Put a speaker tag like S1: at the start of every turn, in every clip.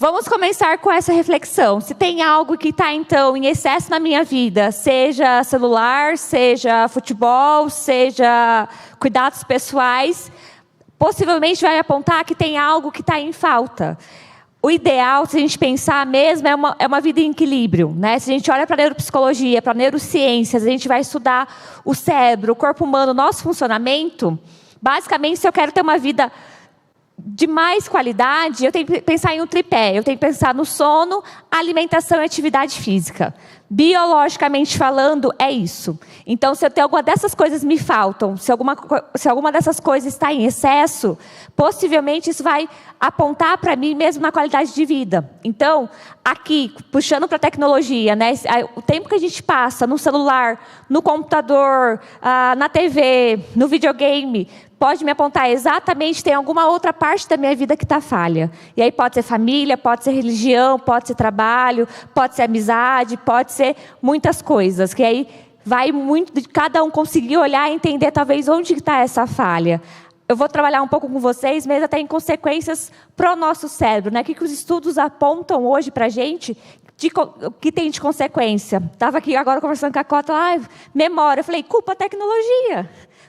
S1: Vamos começar com essa reflexão. Se tem algo que está, então, em excesso na minha vida, seja celular, seja futebol, seja cuidados pessoais, possivelmente vai apontar que tem algo que está em falta. O ideal, se a gente pensar mesmo, é uma vida em equilíbrio, né? Se a gente olha para a neuropsicologia, para a neurociências, a gente vai estudar o cérebro, o corpo humano, o nosso funcionamento. Basicamente, se eu quero ter uma vida de mais qualidade, eu tenho que pensar em um tripé. Eu tenho que pensar no sono, alimentação e atividade física. Biologicamente falando, é isso. Então, se eu tenho alguma dessas coisas me faltam, se alguma dessas coisas está em excesso, possivelmente isso vai apontar para mim mesmo na qualidade de vida. Então, aqui, puxando para a tecnologia, né, o tempo que a gente passa no celular, no computador, na TV, no videogame, pode me apontar exatamente, tem alguma outra parte da minha vida que está falha. E aí pode ser família, pode ser religião, pode ser trabalho, pode ser amizade, pode ser muitas coisas. Que aí vai muito de cada um conseguir olhar e entender talvez onde está essa falha. Eu vou trabalhar um pouco com vocês, mesmo até em consequências para o nosso cérebro, né? O que os estudos apontam hoje para a gente, o que tem de consequência. Estava aqui agora conversando com a Cota, memória. Eu falei, culpa a tecnologia.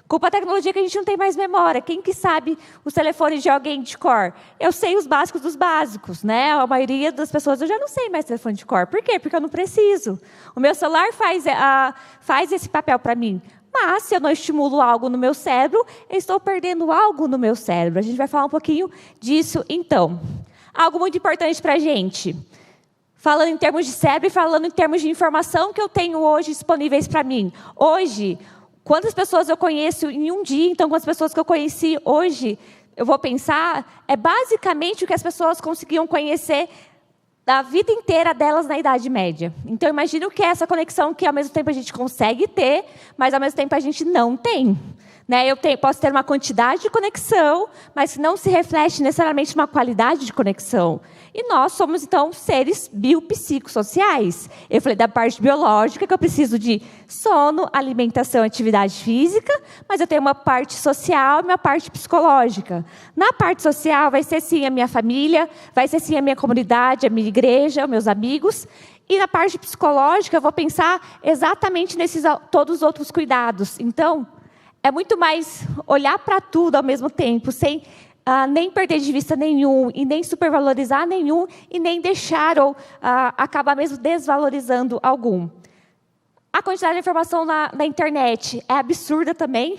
S1: Culpa a tecnologia que a gente não tem mais memória. Quem que sabe os telefones de alguém de cor? Eu sei os básicos dos básicos, né? A maioria das pessoas, eu já não sei mais telefone de cor. Por quê? Porque eu não preciso. O meu celular faz esse papel para mim. Mas, se eu não estimulo algo no meu cérebro, eu estou perdendo algo no meu cérebro. A gente vai falar um pouquinho disso, então. Algo muito importante para a gente. Falando em termos de cérebro e falando em termos de informação que eu tenho hoje disponíveis para mim. Hoje, quantas pessoas eu conheço em um dia, então quantas pessoas que eu conheci hoje, eu vou pensar, é basicamente o que as pessoas conseguiam conhecer da vida inteira delas na Idade Média. Então, imagina o que é essa conexão que, ao mesmo tempo, a gente consegue ter, mas, ao mesmo tempo, a gente não tem. Né? Posso ter uma quantidade de conexão, mas não se reflete necessariamente uma qualidade de conexão. E nós somos, então, seres biopsicossociais. Eu falei da parte biológica, que eu preciso de sono, alimentação, atividade física, mas eu tenho uma parte social e uma parte psicológica. Na parte social, vai ser, sim, a minha família, vai ser, sim, a minha comunidade, a minha igreja, os meus amigos. E na parte psicológica, eu vou pensar exatamente nesses todos os outros cuidados. Então, é muito mais olhar para tudo ao mesmo tempo, sem nem perder de vista nenhum, e nem supervalorizar nenhum, e nem deixar ou acabar mesmo desvalorizando algum. A quantidade de informação na internet é absurda também,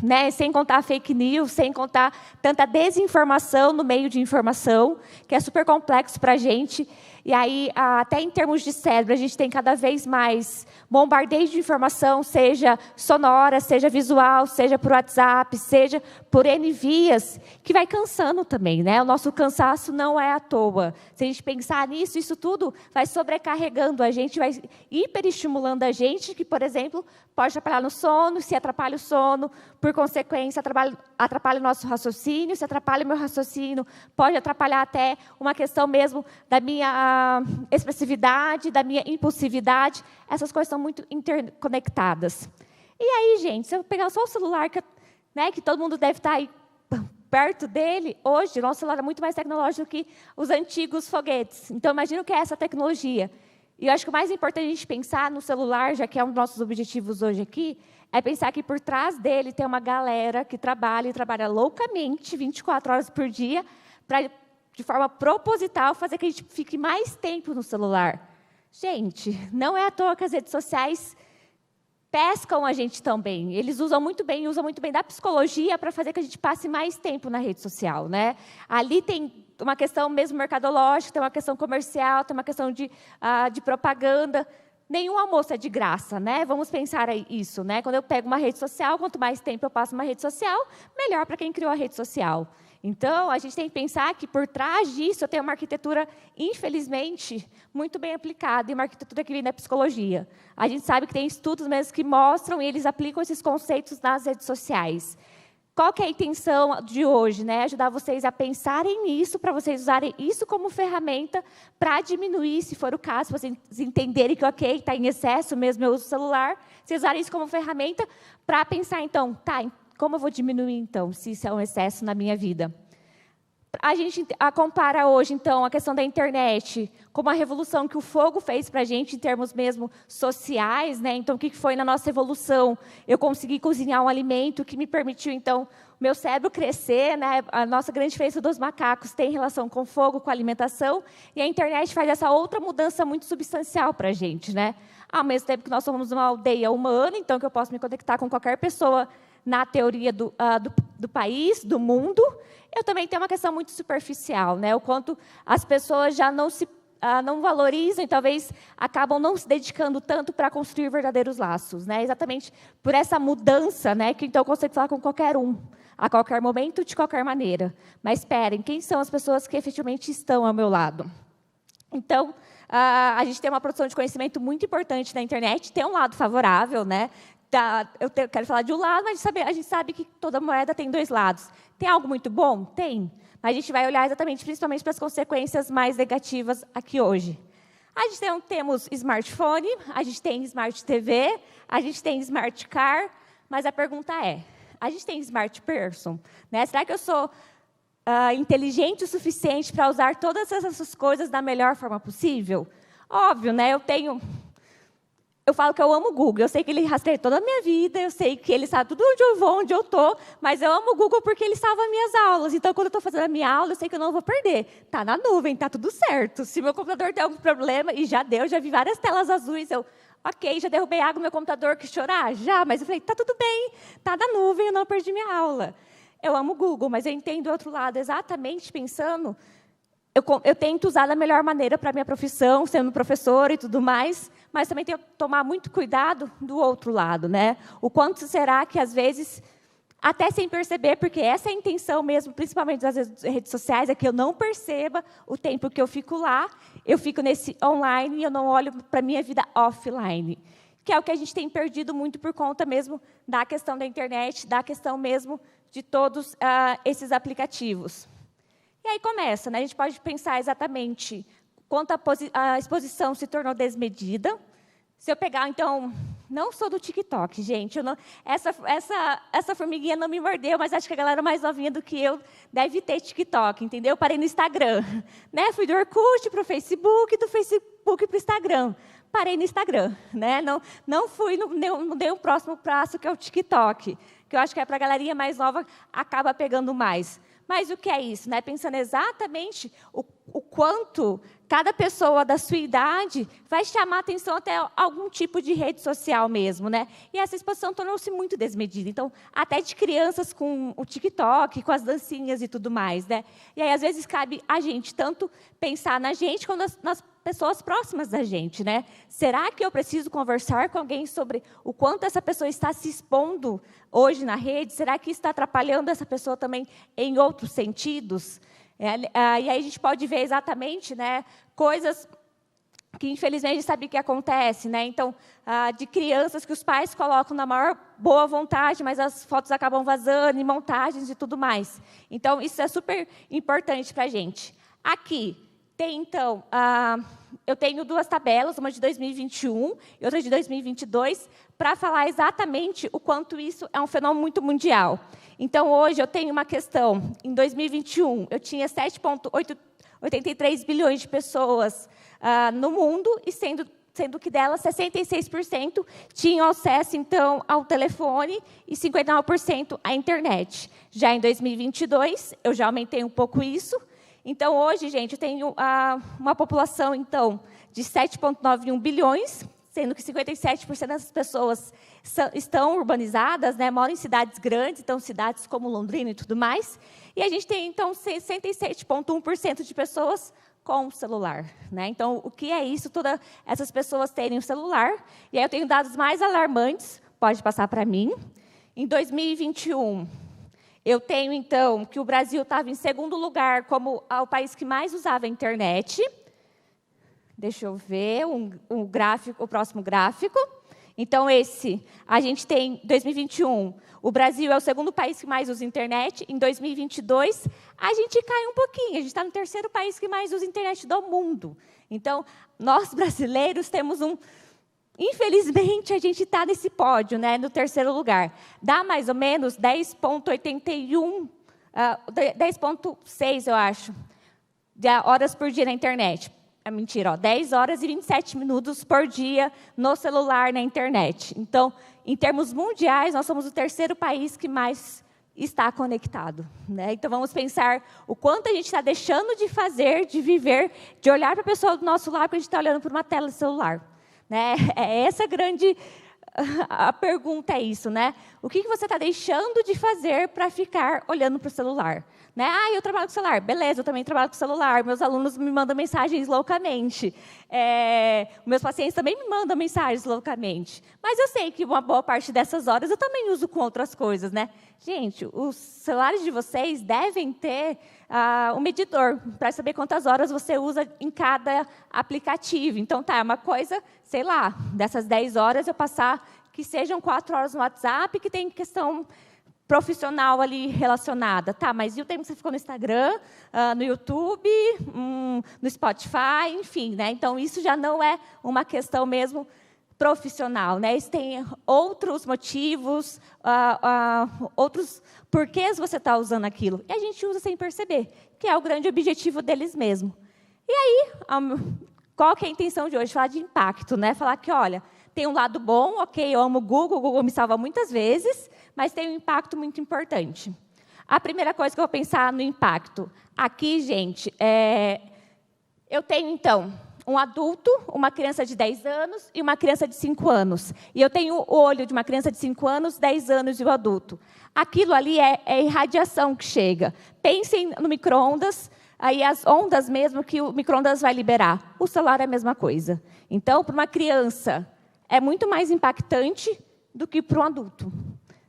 S1: né? Sem contar fake news, sem contar tanta desinformação no meio de informação, que é super complexo para a gente. E aí, até em termos de cérebro, a gente tem cada vez mais bombardeio de informação, seja sonora, seja visual, seja por WhatsApp, seja por N vias, que vai cansando também, né? O nosso cansaço não é à toa. Se a gente pensar nisso, isso tudo vai sobrecarregando a gente, vai hiperestimulando a gente, que, por exemplo, pode atrapalhar no sono, se atrapalha o sono, por consequência, atrapalha o nosso raciocínio, se atrapalha o meu raciocínio, pode atrapalhar até uma questão mesmo da minha expressividade, da minha impulsividade. Essas coisas são muito interconectadas. E aí, gente, se eu pegar só o celular, que todo mundo deve estar aí perto dele, hoje, o nosso celular é muito mais tecnológico que os antigos foguetes. Então, imagina o que é essa tecnologia. E eu acho que o mais importante a gente pensar no celular, já que é um dos nossos objetivos hoje aqui, é pensar que por trás dele tem uma galera que trabalha e trabalha loucamente, 24 horas por dia, para, de forma proposital, fazer que a gente fique mais tempo no celular. Gente, não é à toa que as redes sociais pescam a gente também. Eles usam muito bem da psicologia para fazer que a gente passe mais tempo na rede social, né? Ali tem uma questão mesmo mercadológica, tem uma questão comercial, tem uma questão de propaganda. Nenhum almoço é de graça, né? Vamos pensar isso, né? Quando eu pego uma rede social, quanto mais tempo eu passo numa rede social, melhor para quem criou a rede social. Então, a gente tem que pensar que, por trás disso, eu tenho uma arquitetura, infelizmente, muito bem aplicada, e uma arquitetura que vem da psicologia. A gente sabe que tem estudos mesmo que mostram, e eles aplicam esses conceitos nas redes sociais. Qual que é a intenção de hoje? Né? Ajudar vocês a pensarem nisso, para vocês usarem isso como ferramenta para diminuir, se for o caso, vocês entenderem que, ok, está em excesso mesmo, eu uso o celular, vocês usarem isso como ferramenta para pensar, então, tá, como eu vou diminuir, então, se isso é um excesso na minha vida? A gente compara hoje, então, a questão da internet como a revolução que o fogo fez para a gente, em termos mesmo sociais, né? Então, o que foi na nossa evolução? Eu consegui cozinhar um alimento que me permitiu, então, o meu cérebro crescer, né? A nossa grande diferença dos macacos tem relação com fogo, com alimentação, e a internet faz essa outra mudança muito substancial para a gente, né? Ao mesmo tempo que nós somos uma aldeia humana, então, que eu posso me conectar com qualquer pessoa na teoria do país, do mundo, eu também tenho uma questão muito superficial, né? O quanto as pessoas já não valorizam e talvez acabam não se dedicando tanto para construir verdadeiros laços, né? Exatamente por essa mudança, né? Que então eu consigo falar com qualquer um, a qualquer momento, de qualquer maneira. Mas esperem, quem são as pessoas que efetivamente estão ao meu lado? Então, a gente tem uma produção de conhecimento muito importante na internet, tem um lado favorável, né? Eu quero falar de um lado, mas a gente sabe que toda moeda tem dois lados. Tem algo muito bom? Tem. Mas a gente vai olhar exatamente, principalmente para as consequências mais negativas aqui hoje. A gente temos smartphone, a gente tem smart TV, a gente tem smart car, mas a pergunta é, a gente tem smart person? Né? Será que eu sou inteligente o suficiente para usar todas essas coisas da melhor forma possível? Óbvio, né? Eu falo que eu amo o Google, eu sei que ele rastreia toda a minha vida, eu sei que ele sabe tudo onde eu vou, onde eu estou, mas eu amo o Google porque ele salva minhas aulas. Então, quando eu estou fazendo a minha aula, eu sei que eu não vou perder. Está na nuvem, está tudo certo. Se meu computador tem algum problema, e já deu, já vi várias telas azuis, ok, já derrubei água no meu computador, que chorar? Já, mas eu falei, está tudo bem, está na nuvem, eu não perdi minha aula. Eu amo o Google, mas eu entendo o outro lado, exatamente pensando, eu tento usar da melhor maneira para a minha profissão, sendo professora e tudo mais, mas também tenho que tomar muito cuidado do outro lado, né? O quanto será que, às vezes, até sem perceber, porque essa é a intenção mesmo, principalmente das redes sociais, é que eu não perceba o tempo que eu fico lá, eu fico nesse online e eu não olho para a minha vida offline, que é o que a gente tem perdido muito por conta mesmo da questão da internet, da questão mesmo de todos esses aplicativos. E aí começa, né? A gente pode pensar exatamente quanto a exposição se tornou desmedida. Se eu pegar, então, não sou do TikTok, gente. Essa formiguinha não me mordeu, mas acho que a galera mais novinha do que eu deve ter TikTok, entendeu? Eu parei no Instagram, né? Fui do Orkut para o Facebook, do Facebook para o Instagram. Parei no Instagram, né? Não dei um próximo passo, que é o TikTok, que eu acho que é para a galerinha mais nova, acaba pegando mais. Mas o que é isso? Né? Pensando exatamente o quanto cada pessoa da sua idade vai chamar atenção até algum tipo de rede social mesmo, né? E essa exposição tornou-se muito desmedida. Então, até de crianças com o TikTok, com as dancinhas e tudo mais, né? E aí, às vezes, cabe a gente tanto pensar na gente quanto nas pessoas próximas da gente, né? Será que eu preciso conversar com alguém sobre o quanto essa pessoa está se expondo hoje na rede? Será que está atrapalhando essa pessoa também em outros sentidos? E aí a gente pode ver exatamente, né, coisas que, infelizmente, a gente sabe que acontece, né? Então, de crianças que os pais colocam na maior boa vontade, mas as fotos acabam vazando, em montagens e tudo mais. Então, isso é super importante para a gente. Aqui tem, então, eu tenho duas tabelas, uma de 2021 e outra de 2022, para falar exatamente o quanto isso é um fenômeno muito mundial. Então, hoje, eu tenho uma questão. Em 2021, eu tinha 7,83 bilhões de pessoas no mundo, e sendo que delas, 66% tinham acesso, então, ao telefone e 59% à internet. Já em 2022, eu já aumentei um pouco isso. Então, hoje, gente, eu tenho uma população, então, de 7,91 bilhões, sendo que 57% das pessoas estão urbanizadas, né, moram em cidades grandes, então cidades como Londrina e tudo mais. E a gente tem, então, 67,1% de pessoas com celular, né? Então, o que é isso? Todas essas pessoas terem um celular. E aí eu tenho dados mais alarmantes, pode passar para mim. Em 2021, eu tenho, então, que o Brasil estava em segundo lugar como o país que mais usava a internet. Deixa eu ver o próximo gráfico. Então, a gente tem, em 2021, o Brasil é o segundo país que mais usa internet. Em 2022, a gente cai um pouquinho. A gente está no terceiro país que mais usa internet do mundo. Então, nós, brasileiros, temos infelizmente, a gente está nesse pódio, né, no terceiro lugar. Dá mais ou menos 10,81 10,6, eu acho, de horas por dia na internet. É mentira, ó, 10 horas e 27 minutos por dia no celular, na internet. Então, em termos mundiais, nós somos o terceiro país que mais está conectado, né? Então, vamos pensar o quanto a gente está deixando de fazer, de viver, de olhar para a pessoa do nosso lado, porque a gente está olhando para uma tela de celular, né? É essa grande... A pergunta é isso, né? O que você está deixando de fazer para ficar olhando para o celular? Né? Eu trabalho com celular. Beleza, eu também trabalho com celular. Meus alunos me mandam mensagens loucamente. Meus pacientes também me mandam mensagens loucamente. Mas eu sei que uma boa parte dessas horas eu também uso com outras coisas, né? Gente, os celulares de vocês devem ter um medidor para saber quantas horas você usa em cada aplicativo. Então, é uma coisa, sei lá, dessas 10 horas eu passar que sejam 4 horas no WhatsApp, que tem questão profissional ali relacionada. Mas e o tempo que você ficou no Instagram, no YouTube, no Spotify, enfim, né? Então, isso já não é uma questão mesmo profissional, né? Isso tem outros motivos, outros porquês você está usando aquilo. E a gente usa sem perceber, que é o grande objetivo deles mesmo. E aí, qual que é a intenção de hoje? Falar de impacto, né? Falar que, olha, tem um lado bom, ok, eu amo o Google me salva muitas vezes, mas tem um impacto muito importante. A primeira coisa que eu vou pensar no impacto. Aqui, gente, eu tenho, então, um adulto, uma criança de 10 anos e uma criança de 5 anos. E eu tenho o olho de uma criança de 5 anos, 10 anos e o adulto. Aquilo ali é irradiação que chega. Pensem no micro-ondas, aí as ondas mesmo que o micro-ondas vai liberar. O celular é a mesma coisa. Então, para uma criança, é muito mais impactante do que para um adulto.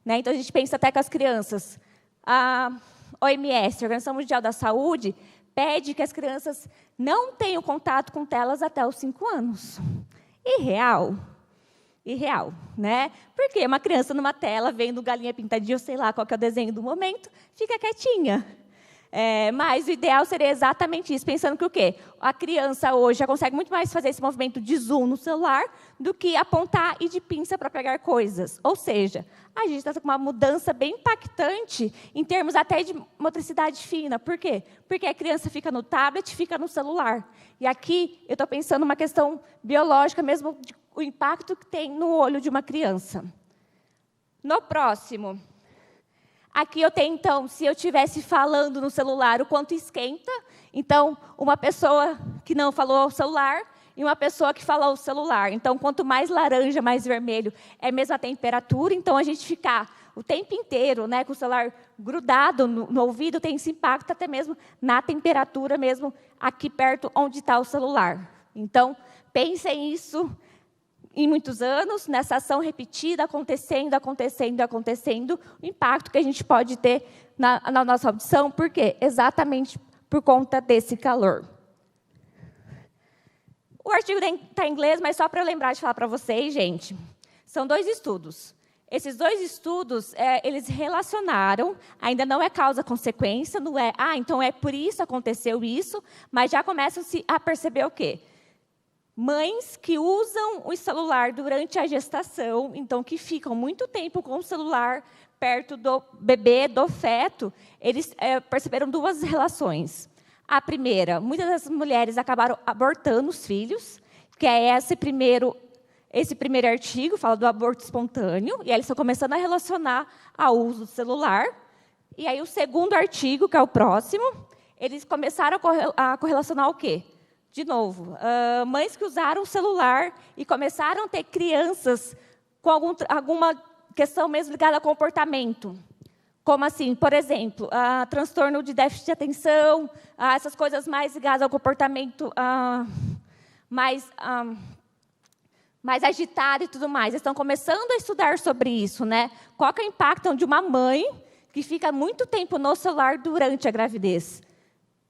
S1: Né? Então, a gente pensa até com as crianças. A OMS, a Organização Mundial da Saúde, pede que as crianças não tenham contato com telas até os 5 anos. Irreal. Irreal, né? Porque uma criança numa tela, vendo galinha pintadinha, ou sei lá qual que é o desenho do momento, fica quietinha. Mas o ideal seria exatamente isso, pensando que o quê? A criança hoje já consegue muito mais fazer esse movimento de zoom no celular do que apontar e de pinça para pegar coisas. Ou seja, a gente está com uma mudança bem impactante em termos até de motricidade fina. Por quê? Porque a criança fica no tablet, fica no celular. E aqui eu estou pensando numa questão biológica mesmo, o impacto que tem no olho de uma criança. No próximo... Aqui eu tenho, então, se eu estivesse falando no celular, o quanto esquenta. Então, uma pessoa que não falou o celular e uma pessoa que falou o celular. Então, quanto mais laranja, mais vermelho, é a mesma temperatura. Então, a gente ficar o tempo inteiro, né, com o celular grudado no ouvido, tem esse impacto até mesmo na temperatura mesmo aqui perto onde está o celular. Então, pensem isso em muitos anos, nessa ação repetida, acontecendo, o impacto que a gente pode ter na nossa audição. Por quê? Exatamente por conta desse calor. O artigo está em inglês, mas só para eu lembrar de falar para vocês, gente, são 2 estudos. Esses 2 estudos, eles relacionaram, ainda não é causa-consequência, não é, então é por isso aconteceu isso, mas já começam-se a perceber o quê? Mães que usam o celular durante a gestação, então que ficam muito tempo com o celular perto do bebê, do feto, eles perceberam 2 relações. A primeira, muitas das mulheres acabaram abortando os filhos, que é esse primeiro artigo, fala do aborto espontâneo, e aí eles estão começando a relacionar ao uso do celular. E aí o segundo artigo, que é o próximo, eles começaram a correlacionar o quê? De novo, mães que usaram o celular e começaram a ter crianças com alguma questão mesmo ligada ao comportamento. Como assim? Por exemplo, transtorno de déficit de atenção, essas coisas mais ligadas ao comportamento mais agitado e tudo mais. Eles estão começando a estudar sobre isso, né? Qual que é o impacto de uma mãe que fica muito tempo no celular durante a gravidez?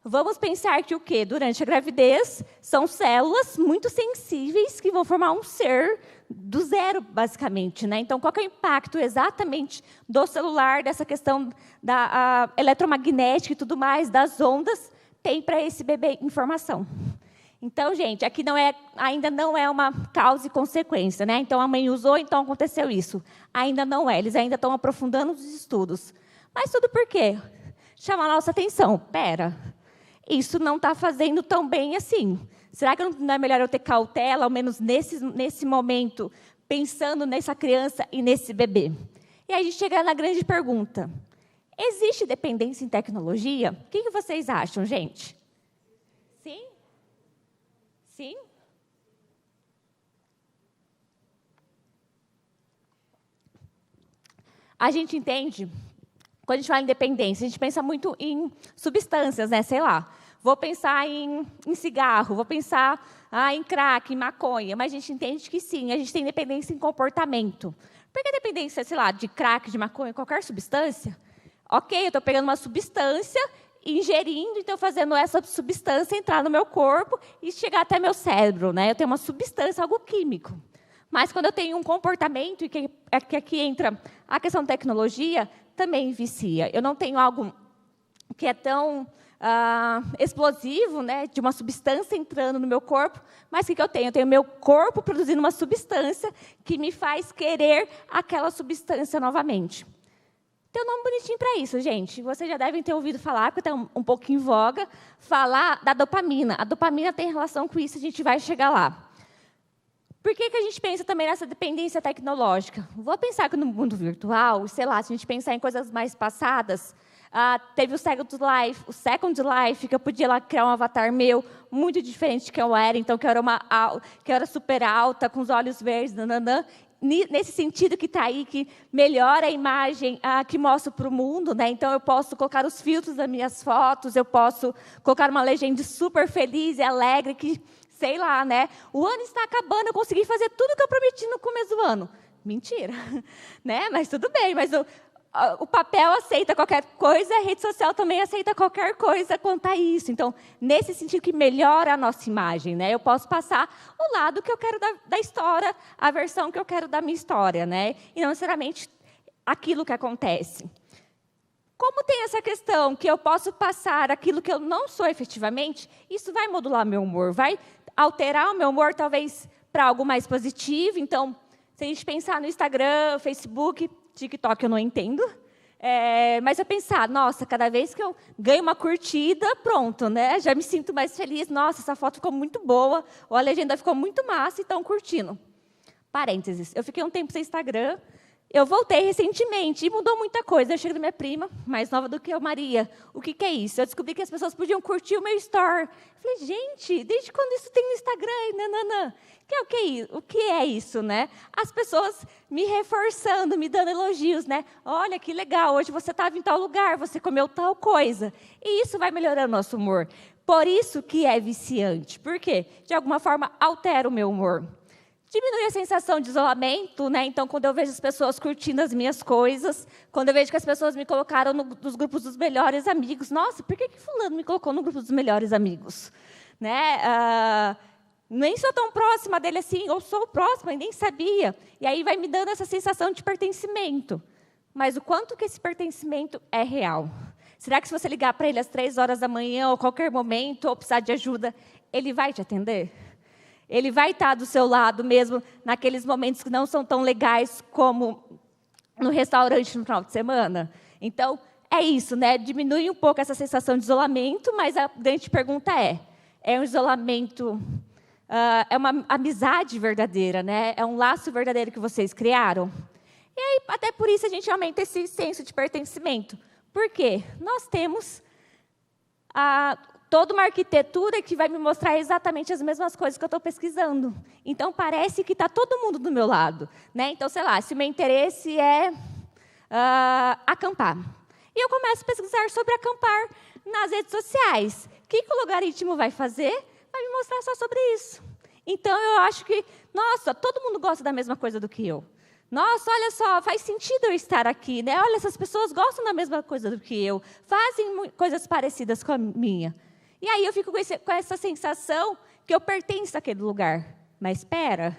S1: Vamos pensar que o quê? Durante a gravidez, são células muito sensíveis que vão formar um ser do zero, basicamente. Né? Então, qual que é o impacto exatamente do celular, dessa questão da eletromagnética e tudo mais, das ondas, tem para esse bebê informação? Então, gente, aqui ainda não é uma causa e consequência. Né? Então, a mãe usou, então aconteceu isso. Ainda não é, eles ainda estão aprofundando os estudos. Mas tudo por quê? chamar a nossa atenção. Pera, isso não está fazendo tão bem assim. Será que não é melhor eu ter cautela, ao menos nesse momento, pensando nessa criança e nesse bebê? E aí a gente chega na grande pergunta. Existe dependência em tecnologia? O que vocês acham, gente? Sim? Sim? A gente entende, quando a gente fala em dependência, a gente pensa muito em substâncias, né? Sei lá, vou pensar em cigarro, vou pensar em crack, em maconha, mas a gente entende que sim, a gente tem dependência em comportamento. Porque a dependência, sei lá, de crack, de maconha, qualquer substância, ok, eu estou pegando uma substância, ingerindo, então fazendo essa substância entrar no meu corpo e chegar até meu cérebro, né? Eu tenho uma substância, algo químico. Mas quando eu tenho um comportamento, e que aqui entra a questão da tecnologia, também vicia. Eu não tenho algo que é tão explosivo, né, de uma substância entrando no meu corpo, mas o que eu tenho? Eu tenho meu corpo produzindo uma substância que me faz querer aquela substância novamente. Tem um nome bonitinho para isso, gente. Vocês já devem ter ouvido falar, porque está um pouco em voga, falar da dopamina. A dopamina tem relação com isso, a gente vai chegar lá. Por que a gente pensa também nessa dependência tecnológica? Vou pensar que no mundo virtual, sei lá, se a gente pensar em coisas mais passadas, teve o Second Life, que eu podia lá criar um avatar meu, muito diferente do que eu era, então que eu era super alta, com os olhos verdes, nananã. Nesse sentido que está aí, que melhora a imagem que mostro para o mundo, né? Então eu posso colocar os filtros das minhas fotos, eu posso colocar uma legenda super feliz e alegre, que, sei lá, né? O ano está acabando, eu consegui fazer tudo o que eu prometi no começo do ano. Mentira, né? Mas tudo bem, mas o papel aceita qualquer coisa, a rede social também aceita qualquer coisa quanto a isso. Então, nesse sentido que melhora a nossa imagem, né? Eu posso passar o lado que eu quero da história, a versão que eu quero da minha história, né? E não necessariamente aquilo que acontece. Como tem essa questão que eu posso passar aquilo que eu não sou efetivamente, isso vai modular meu humor, vai alterar o meu humor, talvez, para algo mais positivo. Então, se a gente pensar no Instagram, Facebook, TikTok eu não entendo, mas eu pensar, nossa, cada vez que eu ganho uma curtida, pronto, né? Já me sinto mais feliz. Nossa, essa foto ficou muito boa, ou a legenda ficou muito massa e estão curtindo. Parênteses, eu fiquei um tempo sem Instagram, eu voltei recentemente e mudou muita coisa. Eu cheguei da minha prima, mais nova do que eu, Maria. O que é isso? Eu descobri que as pessoas podiam curtir o meu story. Eu falei, gente, desde quando isso tem no Instagram? Nananã. O que é isso, né? As pessoas me reforçando, me dando elogios, né? Olha, que legal, hoje você estava em tal lugar, você comeu tal coisa. E isso vai melhorando o nosso humor. Por isso que é viciante. Por quê? De alguma forma, altera o meu humor. Diminui a sensação de isolamento, né? Então, quando eu vejo as pessoas curtindo as minhas coisas, quando eu vejo que as pessoas me colocaram nos grupos dos melhores amigos, nossa, por que fulano me colocou no grupo dos melhores amigos? Né? Nem sou tão próxima dele assim, ou sou próxima e nem sabia. E aí vai me dando essa sensação de pertencimento. Mas o quanto que esse pertencimento é real? Será que se você ligar para ele às 3 horas da manhã, ou a qualquer momento, ou precisar de ajuda, ele vai te atender? Ele vai estar do seu lado mesmo naqueles momentos que não são tão legais como no restaurante no final de semana? Então, é isso, né? Diminui um pouco essa sensação de isolamento, mas a grande pergunta é um isolamento, é uma amizade verdadeira, né? É um laço verdadeiro que vocês criaram? E aí, até por isso, a gente aumenta esse senso de pertencimento. Por quê? Nós temos toda uma arquitetura que vai me mostrar exatamente as mesmas coisas que eu estou pesquisando. Então, parece que está todo mundo do meu lado, né? Então, sei lá, se o meu interesse é acampar. E eu começo a pesquisar sobre acampar nas redes sociais. O que o logaritmo vai fazer? Vai me mostrar só sobre isso. Então, eu acho que, nossa, todo mundo gosta da mesma coisa do que eu. Nossa, olha só, faz sentido eu estar aqui, né? Olha, essas pessoas gostam da mesma coisa do que eu, fazem coisas parecidas com a minha. E aí eu fico com essa sensação que eu pertenço àquele lugar. Mas espera,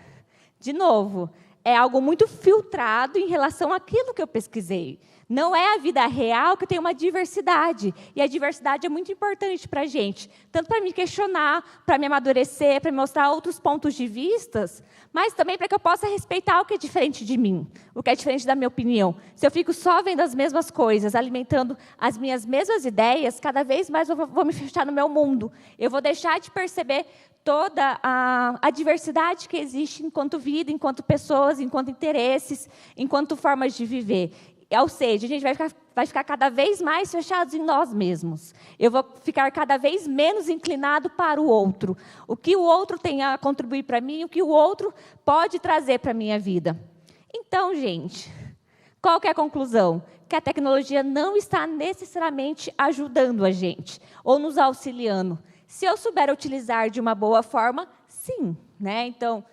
S1: de novo, é algo muito filtrado em relação àquilo que eu pesquisei. Não é a vida real que tem uma diversidade. E a diversidade é muito importante para a gente. Tanto para me questionar, para me amadurecer, para me mostrar outros pontos de vista, mas também para que eu possa respeitar o que é diferente de mim, o que é diferente da minha opinião. Se eu fico só vendo as mesmas coisas, alimentando as minhas mesmas ideias, cada vez mais eu vou me fechar no meu mundo. Eu vou deixar de perceber toda a diversidade que existe enquanto vida, enquanto pessoas, enquanto interesses, enquanto formas de viver. Ou seja, a gente vai ficar cada vez mais fechados em nós mesmos. Eu vou ficar cada vez menos inclinado para o outro. O que o outro tem a contribuir para mim, o que o outro pode trazer para a minha vida. Então, gente, qual que é a conclusão? Que a tecnologia não está necessariamente ajudando a gente, ou nos auxiliando. Se eu souber utilizar de uma boa forma, sim. Né? Então,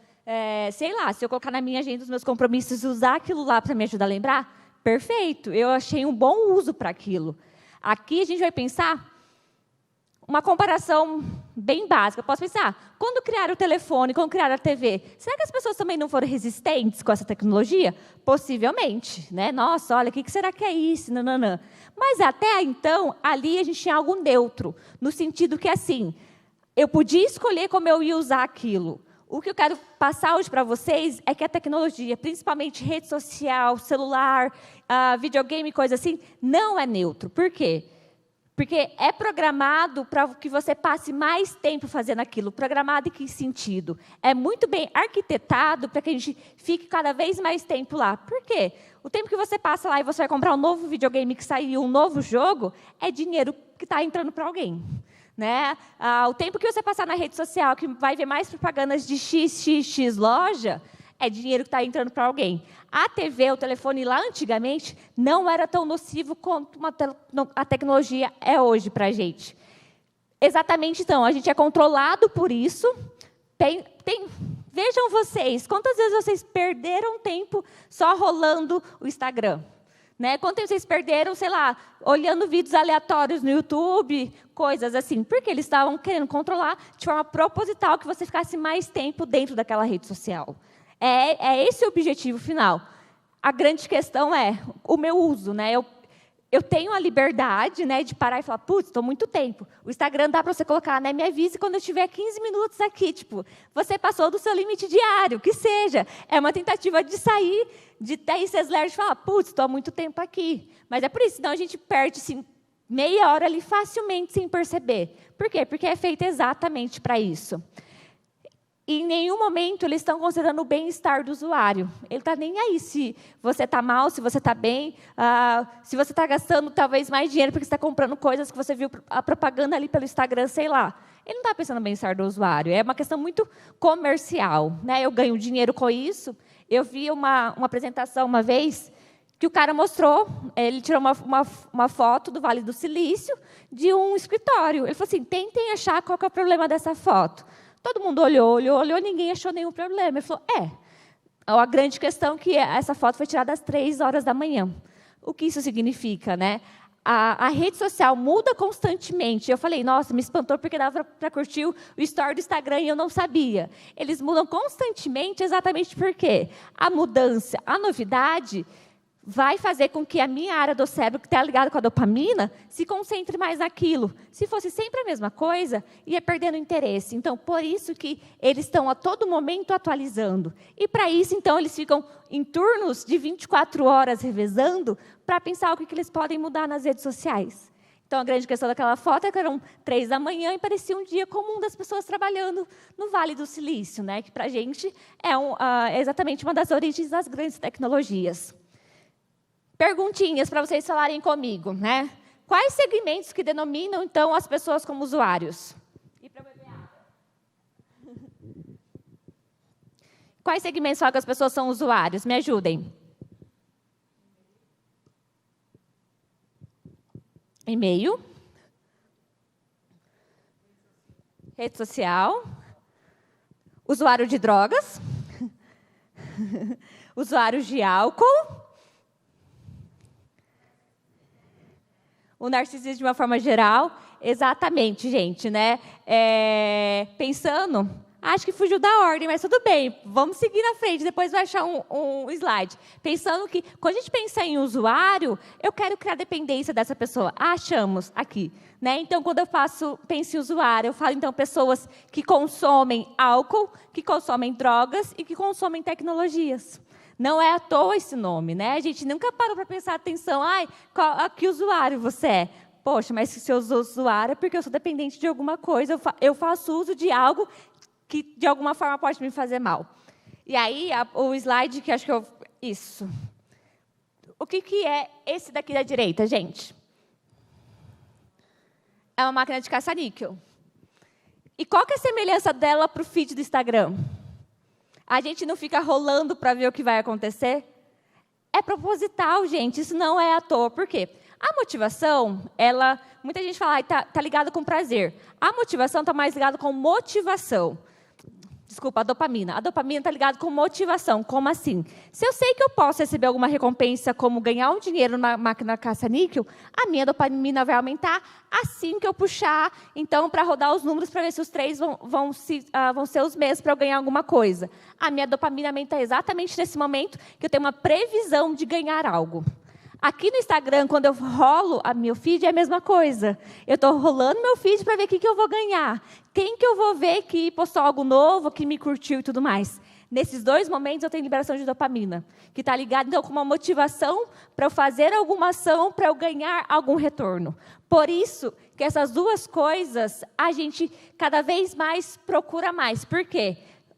S1: sei lá, se eu colocar na minha agenda os meus compromissos e usar aquilo lá para me ajudar a lembrar, perfeito, eu achei um bom uso para aquilo. Aqui a gente vai pensar uma comparação bem básica. Eu posso pensar, quando criaram o telefone, quando criaram a TV, será que as pessoas também não foram resistentes com essa tecnologia? Possivelmente. Né? Nossa, olha, o que será que é isso? Nananã. Mas até então, ali a gente tinha algo neutro, no sentido que, assim, eu podia escolher como eu ia usar aquilo. O que eu quero passar hoje para vocês é que a tecnologia, principalmente rede social, celular, videogame, coisa assim, não é neutro. Por quê? Porque é programado para que você passe mais tempo fazendo aquilo. Programado em que sentido? É muito bem arquitetado para que a gente fique cada vez mais tempo lá. Por quê? O tempo que você passa lá e você vai comprar um novo videogame que saiu, um novo jogo, é dinheiro que está entrando para alguém. Né? O tempo que você passar na rede social, que vai ver mais propagandas de XXX loja, é dinheiro que está entrando para alguém. A TV, o telefone lá antigamente, não era tão nocivo quanto a tecnologia é hoje para a gente. Exatamente, então, a gente é controlado por isso. Vejam vocês, quantas vezes vocês perderam tempo só rolando o Instagram? Né? Quanto tempo vocês perderam, sei lá, olhando vídeos aleatórios no YouTube, coisas assim? Porque eles estavam querendo controlar de forma proposital que você ficasse mais tempo dentro daquela rede social. É esse o objetivo final. A grande questão é o meu uso. Né? Eu tenho a liberdade, né, de parar e falar, putz, estou muito tempo. O Instagram dá para você colocar, né, me avise quando eu tiver 15 minutos aqui. Tipo, você passou do seu limite diário, que seja. É uma tentativa de sair, de ter esse acelero de falar, putz, estou há muito tempo aqui. Mas é por isso, senão a gente perde assim, meia hora ali facilmente sem perceber. Por quê? Porque é feito exatamente para isso. E em nenhum momento eles estão considerando o bem-estar do usuário. Ele está nem aí se você está mal, se você está bem, se você está gastando talvez mais dinheiro porque você está comprando coisas que você viu a propaganda ali pelo Instagram, sei lá. Ele não está pensando no bem-estar do usuário. É uma questão muito comercial. Né? Eu ganho dinheiro com isso. Eu vi uma apresentação uma vez que o cara mostrou, ele tirou uma foto do Vale do Silício de um escritório. Ele falou assim, tentem achar qual que é o problema dessa foto. Todo mundo olhou, ninguém achou nenhum problema. Ele falou, a grande questão é que essa foto foi tirada às 3 horas da manhã. O que isso significa? Né? A rede social muda constantemente. Eu falei, nossa, me espantou porque dava para curtir o story do Instagram e eu não sabia. Eles mudam constantemente exatamente porque a mudança, a novidade, vai fazer com que a minha área do cérebro, que está ligada com a dopamina, se concentre mais naquilo. Se fosse sempre a mesma coisa, ia perdendo interesse. Então, por isso que eles estão a todo momento atualizando. E, para isso, então, eles ficam em turnos de 24 horas revezando para pensar o que eles podem mudar nas redes sociais. Então, a grande questão daquela foto é que eram 3 da manhã e parecia um dia comum das pessoas trabalhando no Vale do Silício, né? Que, para a gente, é exatamente uma das origens das grandes tecnologias. Perguntinhas para vocês falarem comigo, né? Quais segmentos que denominam, então, as pessoas como usuários? E para beber água. Quais segmentos falam que as pessoas são usuários? Me ajudem. E-mail. Rede social. Usuário de drogas. Usuários de álcool. O narcisismo de uma forma geral, exatamente, gente, né? Pensando, Acho que fugiu da ordem, mas tudo bem. Vamos seguir na frente, depois vai achar um slide. Pensando que, quando a gente pensa em usuário, eu quero criar dependência dessa pessoa. Achamos aqui. Né? Então, quando eu penso em usuário, eu falo, então, pessoas que consomem álcool, que consomem drogas e que consomem tecnologias. Não é à toa esse nome, né? A gente nunca parou para prestar atenção, que usuário você é? Poxa, mas se eu sou usuário é porque eu sou dependente de alguma coisa, eu faço uso de algo que, de alguma forma, pode me fazer mal. E aí, o slide que acho que eu... Isso. O que é esse daqui da direita, gente? É uma máquina de caça-níquel. E qual que é a semelhança dela para o feed do Instagram? A gente não fica rolando para ver o que vai acontecer? É proposital, gente. Isso não é à toa. Por quê? A motivação, muita gente fala, tá ligado com prazer. A motivação está mais ligada com motivação. Desculpa, a dopamina. A dopamina está ligada com motivação. Como assim? Se eu sei que eu posso receber alguma recompensa, como ganhar um dinheiro numa máquina caça-níquel, a minha dopamina vai aumentar assim que eu puxar, então, para rodar os números, para ver se os três vão ser os mesmos para eu ganhar alguma coisa. A minha dopamina aumenta exatamente nesse momento que eu tenho uma previsão de ganhar algo. Aqui no Instagram, quando eu rolo meu feed, é a mesma coisa. Eu estou rolando meu feed para ver o que eu vou ganhar. Quem que eu vou ver que postou algo novo, que me curtiu e tudo mais. Nesses dois momentos, eu tenho liberação de dopamina, que está ligado, então, com uma motivação para eu fazer alguma ação, para eu ganhar algum retorno. Por isso que essas duas coisas, a gente cada vez mais procura mais. Por quê?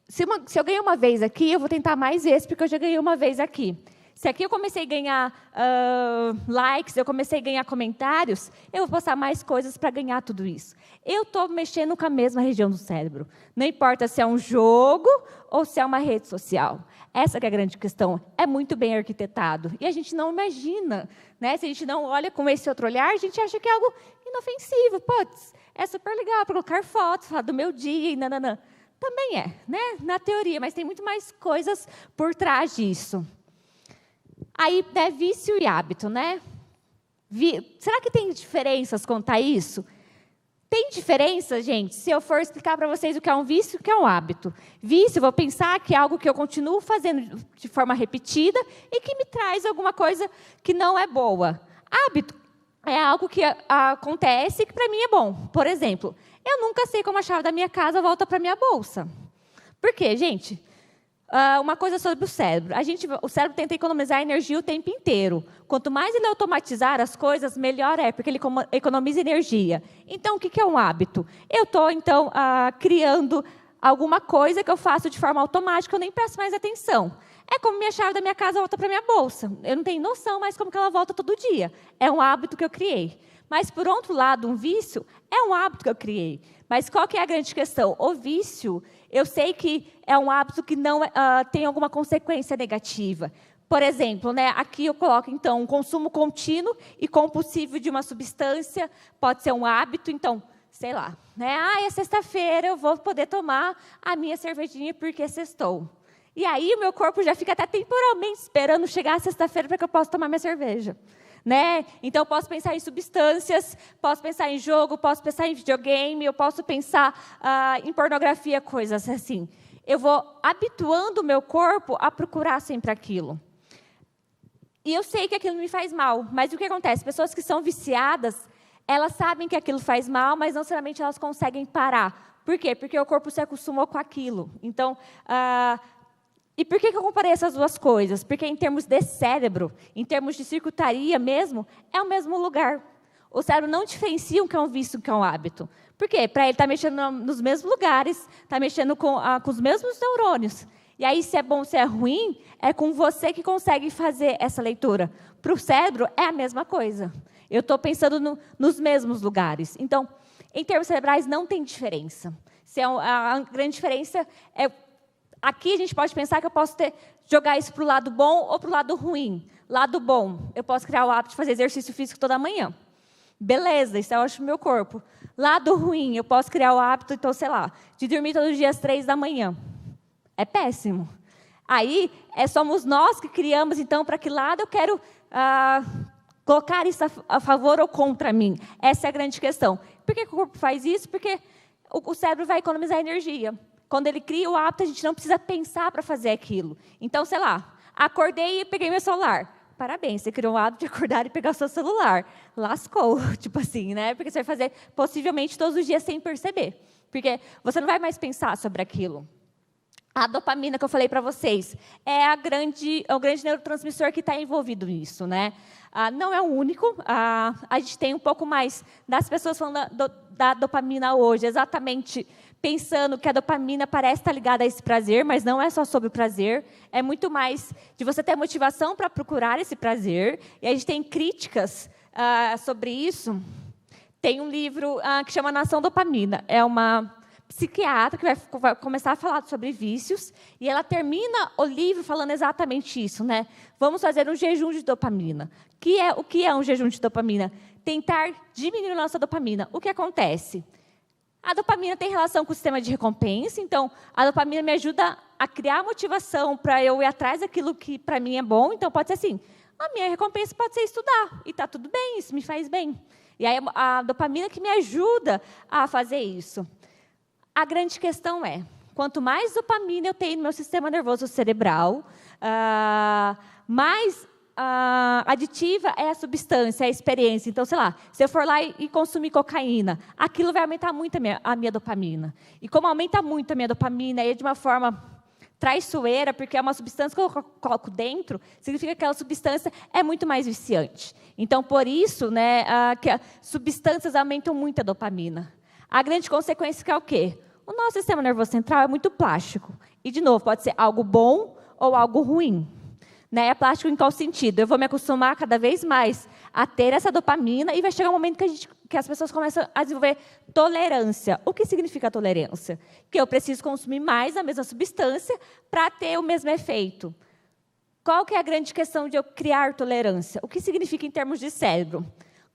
S1: Se eu ganhei uma vez aqui, eu vou tentar mais vezes, porque eu já ganhei uma vez aqui. Se aqui eu comecei a ganhar likes, eu comecei a ganhar comentários, eu vou postar mais coisas para ganhar tudo isso. Eu estou mexendo com a mesma região do cérebro. Não importa se é um jogo ou se é uma rede social. Essa que é a grande questão. É muito bem arquitetado. E a gente não imagina. Né? Se a gente não olha com esse outro olhar, a gente acha que é algo inofensivo. Putz, é super legal para colocar fotos, falar do meu dia e nananã. Também é, né? Na teoria, mas tem muito mais coisas por trás disso. Aí, né, vício e hábito, né? Será que tem diferenças quanto a isso? Tem diferença, gente, se eu for explicar para vocês o que é um vício e o que é um hábito. Vício, eu vou pensar que é algo que eu continuo fazendo de forma repetida e que me traz alguma coisa que não é boa. Hábito é algo que acontece e que para mim é bom. Por exemplo, eu nunca sei como a chave da minha casa volta para a minha bolsa. Por quê, gente? Uma coisa sobre o cérebro. O cérebro tenta economizar energia o tempo inteiro. Quanto mais ele automatizar as coisas, melhor é, porque ele economiza energia. Então, o que é um hábito? Eu estou, então, criando alguma coisa que eu faço de forma automática, eu nem presto mais atenção. É como minha chave da minha casa volta para a minha bolsa. Eu não tenho noção mais como que ela volta todo dia. É um hábito que eu criei. Mas, por outro lado, um vício é um hábito que eu criei. Mas qual que é a grande questão? O vício, eu sei que é um hábito que não tem alguma consequência negativa. Por exemplo, né, aqui eu coloco, então, um consumo contínuo e compulsivo de uma substância, pode ser um hábito, então, sei lá, né, é sexta-feira, eu vou poder tomar a minha cervejinha porque sextou. E aí o meu corpo já fica até temporalmente esperando chegar a sexta-feira para que eu possa tomar minha cerveja. Né? Então, eu posso pensar em substâncias, posso pensar em jogo, posso pensar em videogame, eu posso pensar em pornografia, coisas assim. Eu vou habituando o meu corpo a procurar sempre aquilo. E eu sei que aquilo me faz mal, mas o que acontece? Pessoas que são viciadas, elas sabem que aquilo faz mal, mas não necessariamente elas conseguem parar. Por quê? Porque o corpo se acostumou com aquilo. Então, e por que eu comparei essas duas coisas? Porque em termos de cérebro, em termos de circuitaria mesmo, é o mesmo lugar. O cérebro não diferencia o que é um vício e o que é um hábito. Por quê? Para ele estar mexendo nos mesmos lugares, está mexendo com os mesmos neurônios. E aí, se é bom, se é ruim, é com você que consegue fazer essa leitura. Para o cérebro, é a mesma coisa. Eu estou pensando nos mesmos lugares. Então, em termos cerebrais, não tem diferença. A grande diferença é... Aqui a gente pode pensar que eu posso jogar isso para o lado bom ou para o lado ruim. Lado bom, eu posso criar o hábito de fazer exercício físico toda manhã. Beleza, isso é ótimo pro meu corpo. Lado ruim, eu posso criar o hábito, então, sei lá, de dormir todos os dias às 3 da manhã. É péssimo. Aí, somos nós que criamos, então, para que lado eu quero colocar isso a favor ou contra mim. Essa é a grande questão. Por que o corpo faz isso? Porque o cérebro vai economizar energia. Quando ele cria o hábito, a gente não precisa pensar para fazer aquilo. Então, sei lá, acordei e peguei meu celular. Parabéns, você criou o hábito de acordar e pegar o seu celular. Lascou, tipo assim, né? Porque você vai fazer, possivelmente, todos os dias sem perceber. Porque você não vai mais pensar sobre aquilo. A dopamina que eu falei para vocês é o grande neurotransmissor que está envolvido nisso, né? Não é o único. A gente tem um pouco mais das pessoas falando da dopamina hoje, exatamente pensando que a dopamina parece estar ligada a esse prazer, mas não é só sobre o prazer. É muito mais de você ter motivação para procurar esse prazer. E a gente tem críticas sobre isso. Tem um livro que chama Nação Dopamina. É uma psiquiatra que vai começar a falar sobre vícios, e ela termina o livro falando exatamente isso, né? Vamos fazer um jejum de dopamina. O que é um jejum de dopamina? Tentar diminuir a nossa dopamina. O que acontece? A dopamina tem relação com o sistema de recompensa, então a dopamina me ajuda a criar motivação para eu ir atrás daquilo que para mim é bom. Então pode ser assim, a minha recompensa pode ser estudar, e está tudo bem, isso me faz bem. E aí a dopamina que me ajuda a fazer isso. A grande questão é, quanto mais dopamina eu tenho no meu sistema nervoso cerebral, mais aditiva é a substância, é a experiência. Então, sei lá, se eu for lá e consumir cocaína, aquilo vai aumentar muito a minha dopamina. E como aumenta muito a minha dopamina, é de uma forma traiçoeira, porque é uma substância que eu coloco dentro, significa que aquela substância é muito mais viciante. Então, por isso, né, que substâncias aumentam muito a dopamina. A grande consequência que é o quê? O nosso sistema nervoso central é muito plástico. E, de novo, pode ser algo bom ou algo ruim. Né? É plástico em qual sentido? Eu vou me acostumar cada vez mais a ter essa dopamina e vai chegar um momento que as pessoas começam a desenvolver tolerância. O que significa tolerância? Que eu preciso consumir mais da mesma substância para ter o mesmo efeito. Qual que é a grande questão de eu criar tolerância? O que significa em termos de cérebro?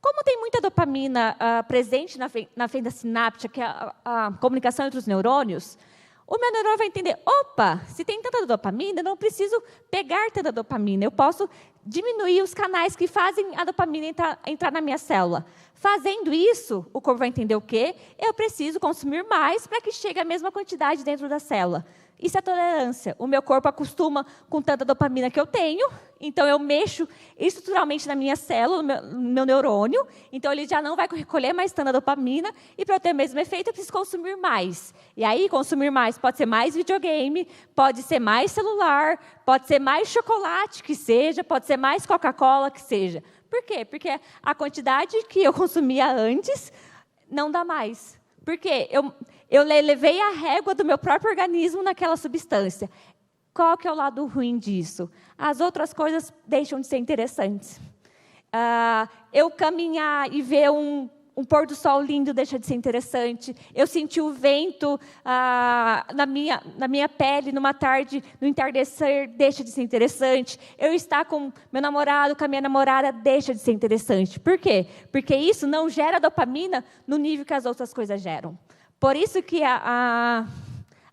S1: Como tem muita dopamina presente na fenda sináptica, que é a comunicação entre os neurônios, o meu neurônio vai entender, opa, se tem tanta dopamina, eu não preciso pegar tanta dopamina, eu posso diminuir os canais que fazem a dopamina entrar na minha célula. Fazendo isso, o corpo vai entender o quê? Eu preciso consumir mais para que chegue a mesma quantidade dentro da célula. Isso é tolerância. O meu corpo acostuma com tanta dopamina que eu tenho, então eu mexo estruturalmente na minha célula, no meu neurônio, então ele já não vai recolher mais tanta dopamina, e para eu ter o mesmo efeito, eu preciso consumir mais. E aí, consumir mais pode ser mais videogame, pode ser mais celular, pode ser mais chocolate que seja, pode ser mais Coca-Cola que seja. Por quê? Porque a quantidade que eu consumia antes não dá mais. Porque eu levei a régua do meu próprio organismo naquela substância. Qual que é o lado ruim disso? As outras coisas deixam de ser interessantes. Eu caminhar e ver um pôr do sol lindo deixa de ser interessante. Eu sentir o vento na minha pele numa tarde, no entardecer, deixa de ser interessante. Eu estar com meu namorado, com a minha namorada, deixa de ser interessante. Por quê? Porque isso não gera dopamina no nível que as outras coisas geram. Por isso que a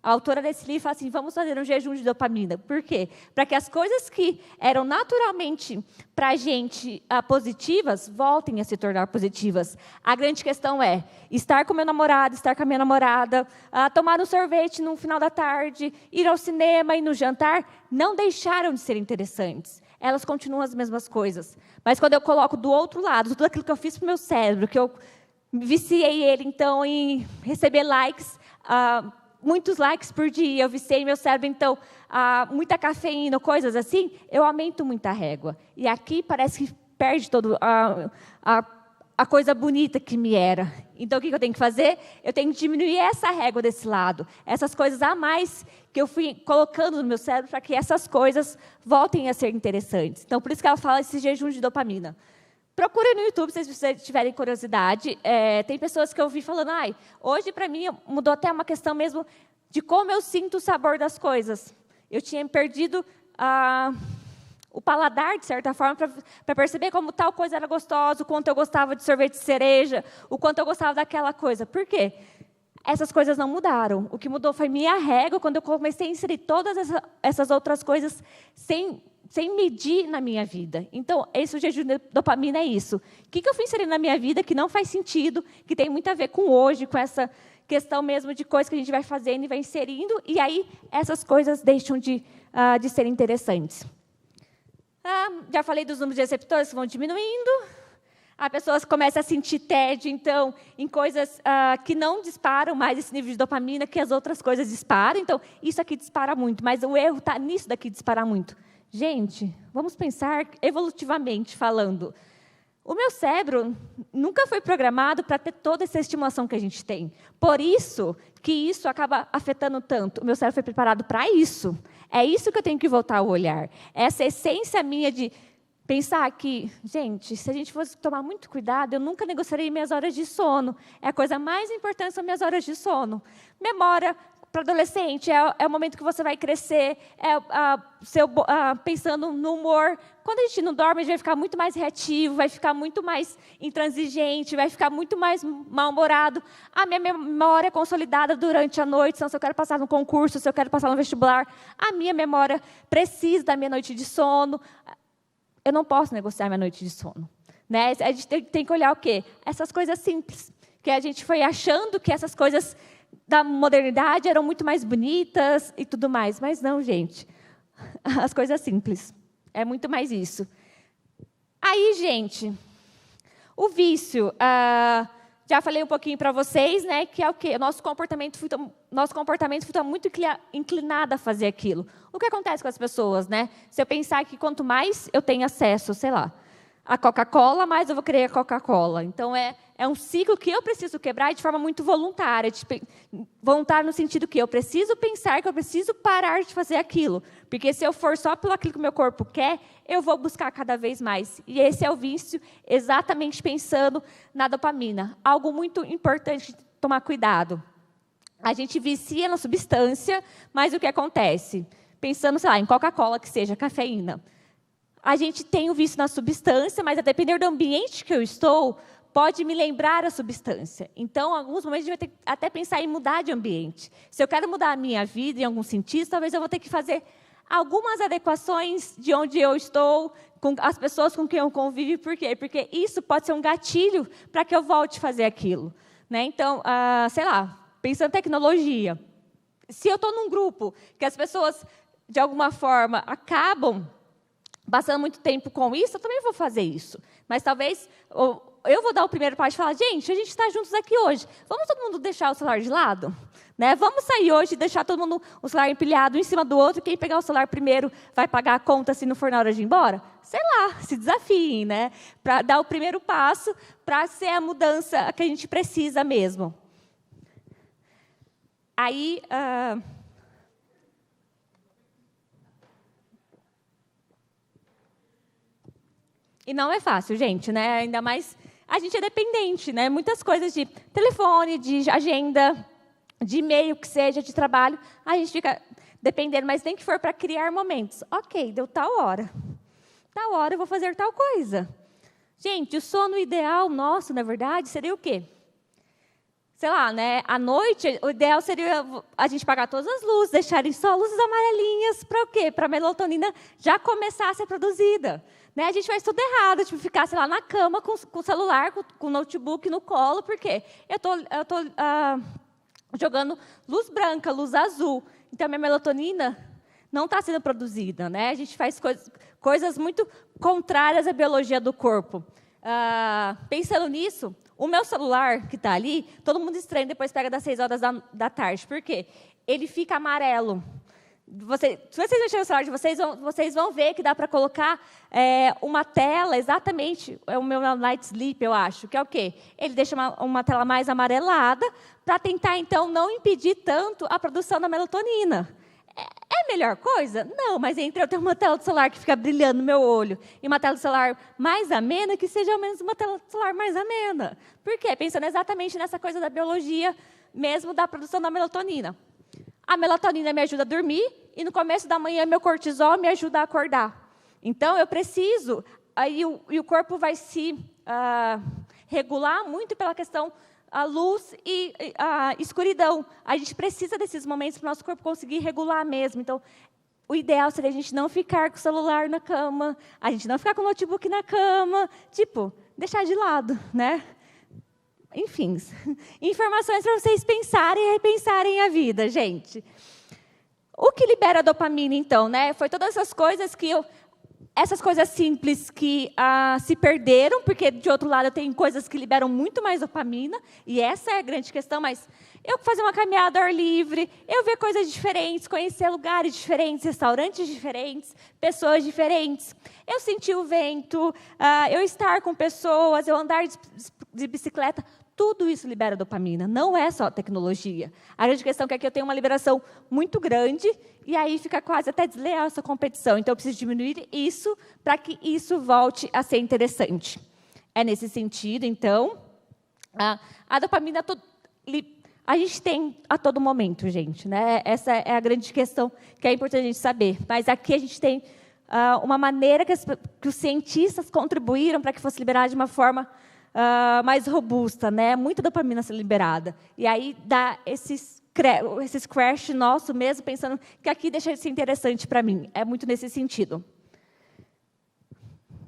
S1: autora desse livro fala assim, vamos fazer um jejum de dopamina. Por quê? Para que as coisas que eram naturalmente para a gente positivas, voltem a se tornar positivas. A grande questão é estar com meu namorado, estar com a minha namorada, tomar um sorvete no final da tarde, ir ao cinema e no jantar, não deixaram de ser interessantes. Elas continuam as mesmas coisas. Mas quando eu coloco do outro lado, tudo aquilo que eu fiz para o meu cérebro, que eu viciei ele, então, em receber likes, muitos likes por dia, eu viciei meu cérebro, então, muita cafeína, coisas assim, eu aumento muito a régua. E aqui parece que perde toda a coisa bonita que me era. Então, o que eu tenho que fazer? Eu tenho que diminuir essa régua desse lado, essas coisas a mais que eu fui colocando no meu cérebro para que essas coisas voltem a ser interessantes. Então, por isso que ela fala esse jejum de dopamina. Procurem no YouTube, se vocês tiverem curiosidade. Tem pessoas que eu vi falando, hoje, para mim, mudou até uma questão mesmo de como eu sinto o sabor das coisas. Eu tinha perdido o paladar, de certa forma, para perceber como tal coisa era gostosa, o quanto eu gostava de sorvete de cereja, o quanto eu gostava daquela coisa. Por quê? Essas coisas não mudaram. O que mudou foi minha régua, quando eu comecei a inserir todas essas outras coisas sem medir na minha vida. Então, esse jejum de dopamina é isso. O que eu fui inserindo na minha vida que não faz sentido, que tem muito a ver com hoje, com essa questão mesmo de coisas que a gente vai fazendo e vai inserindo, e aí essas coisas deixam de serem interessantes. Já falei dos números de receptores que vão diminuindo. A pessoa começa a sentir tédio, então, em coisas que não disparam mais esse nível de dopamina, que as outras coisas disparam. Então, isso aqui dispara muito, mas o erro está nisso daqui disparar muito. Gente, vamos pensar evolutivamente falando. O meu cérebro nunca foi programado para ter toda essa estimulação que a gente tem. Por isso que isso acaba afetando tanto. O meu cérebro foi preparado para isso. É isso que eu tenho que voltar a olhar. Essa essência minha de pensar que, gente, se a gente fosse tomar muito cuidado, eu nunca negociaria minhas horas de sono. É a coisa mais importante, são minhas horas de sono. Memória para adolescente, é o momento que você vai crescer, pensando no humor. Quando a gente não dorme, a gente vai ficar muito mais reativo, vai ficar muito mais intransigente, vai ficar muito mais mal-humorado. A minha memória é consolidada durante a noite, então, se eu quero passar no concurso, se eu quero passar no vestibular, a minha memória precisa da minha noite de sono. Eu não posso negociar minha noite de sono. Né? A gente tem que olhar o quê? Essas coisas simples, que a gente foi achando que essas coisas da modernidade eram muito mais bonitas e tudo mais. Mas não, gente. As coisas simples. É muito mais isso. Aí, gente, o vício. Já falei um pouquinho para vocês, né, que é o quê? Nosso comportamento fica muito inclinado a fazer aquilo. O que acontece com as pessoas, né? Se eu pensar que quanto mais eu tenho acesso, sei lá, a Coca-Cola, mais eu vou querer a Coca-Cola. Então, é um ciclo que eu preciso quebrar de forma muito voluntária. Voluntária no sentido que eu preciso pensar que eu preciso parar de fazer aquilo. Porque se eu for só pelo aquilo que o meu corpo quer, eu vou buscar cada vez mais. E esse é o vício, exatamente pensando na dopamina. Algo muito importante de tomar cuidado. A gente vicia na substância, mas o que acontece? Pensando, sei lá, em Coca-Cola, que seja cafeína. A gente tem o vício na substância, mas a depender do ambiente que eu estou, pode me lembrar a substância. Então, em alguns momentos, a gente vai ter que até pensar em mudar de ambiente. Se eu quero mudar a minha vida em algum sentido, talvez eu vou ter que fazer algumas adequações de onde eu estou, com as pessoas com quem eu convivo. Por quê? Porque isso pode ser um gatilho para que eu volte a fazer aquilo. Né? Então, sei lá, pensando em tecnologia. Se eu estou num grupo que as pessoas, de alguma forma, acabam passando muito tempo com isso, eu também vou fazer isso. Mas talvez eu vou dar o primeiro passo e falar, gente, a gente está juntos aqui hoje. Vamos todo mundo deixar o celular de lado? Né? Vamos sair hoje e deixar todo mundo o celular empilhado um em cima do outro. Quem pegar o celular primeiro vai pagar a conta se não for na hora de ir embora? Sei lá, se desafiem, né? Para dar o primeiro passo, para ser a mudança que a gente precisa mesmo. Aí... E não é fácil, gente, né? Ainda mais a gente é dependente, né? Muitas coisas de telefone, de agenda, de e-mail, que seja, de trabalho, a gente fica dependendo, mas nem que for para criar momentos. Ok, deu tal hora eu vou fazer tal coisa. Gente, o sono ideal nosso, na verdade, seria o quê? Sei lá, né? À noite, o ideal seria a gente apagar todas as luzes, deixarem só luzes amarelinhas, para o quê? Para a melatonina já começar a ser produzida. Né? A gente faz tudo errado, tipo, ficar, sei lá, na cama com o celular, com o notebook no colo, porque eu estou jogando luz branca, luz azul. Então, a minha melatonina não está sendo produzida. Né? A gente faz coisas muito contrárias à biologia do corpo. Pensando nisso, o meu celular, que está ali, todo mundo estranha, depois pega das 6 horas da tarde. Por quê? Ele fica amarelo. Se vocês mexerem no celular de vocês vão ver que dá para colocar uma tela, exatamente, é o meu Night Sleep, eu acho, que é o quê? Ele deixa uma tela mais amarelada para tentar, então, não impedir tanto a produção da melatonina. É a melhor coisa? Não, mas entre eu ter uma tela do celular que fica brilhando no meu olho e uma tela do celular mais amena, que seja ao menos uma tela do celular mais amena. Por quê? Pensando exatamente nessa coisa da biologia mesmo da produção da melatonina. A melatonina me ajuda a dormir e no começo da manhã meu cortisol me ajuda a acordar. Então, eu preciso, e o corpo vai se regular muito pela questão a luz e a escuridão. A gente precisa desses momentos para o nosso corpo conseguir regular mesmo. Então, o ideal seria a gente não ficar com o celular na cama, a gente não ficar com o notebook na cama, tipo, deixar de lado, né? enfim, informações para vocês pensarem e repensarem a vida, gente. O que libera a dopamina, então, né? Foi todas essas coisas essas coisas simples que se perderam, porque, de outro lado, eu tenho coisas que liberam muito mais dopamina, e essa é a grande questão, mas eu fazer uma caminhada ao ar livre, eu ver coisas diferentes, conhecer lugares diferentes, restaurantes diferentes, pessoas diferentes, eu sentir o vento, eu estar com pessoas, eu andar de bicicleta, tudo isso libera dopamina, não é só tecnologia. A grande questão é que aqui eu tenho uma liberação muito grande, e aí fica quase até desleal essa competição. Então, eu preciso diminuir isso para que isso volte a ser interessante. É nesse sentido, então, a dopamina a gente tem a todo momento, gente, né? Essa é a grande questão que é importante a gente saber. Mas aqui a gente tem uma maneira que os cientistas contribuíram para que fosse liberada de uma forma mais robusta, né? Muita dopamina ser liberada. E aí dá esses crash nosso mesmo, pensando que aqui deixa de ser interessante para mim. É muito nesse sentido.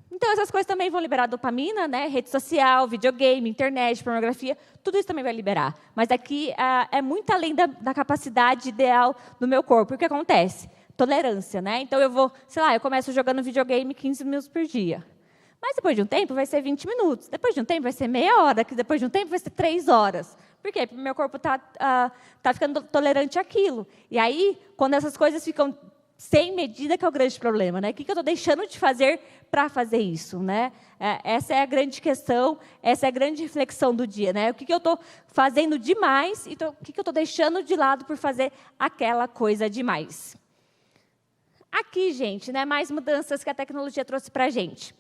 S1: Então, essas coisas também vão liberar dopamina, né? Rede social, videogame, internet, pornografia, tudo isso também vai liberar. Mas aqui é muito além da capacidade ideal do meu corpo. O que acontece? Tolerância, né? Então, eu começo jogando videogame 15 minutos por dia. Mas depois de um tempo vai ser 20 minutos. Depois de um tempo vai ser meia hora. Depois de um tempo vai ser 3 horas. Por quê? Porque o meu corpo está ficando tolerante àquilo. E aí, quando essas coisas ficam sem medida, que é o grande problema, né? O que eu estou deixando de fazer para fazer isso, né? Essa é a grande questão, essa é a grande reflexão do dia, né? O que eu estou fazendo demais e o que eu estou deixando de lado por fazer aquela coisa demais. Aqui, gente, né? Mais mudanças que a tecnologia trouxe para a gente.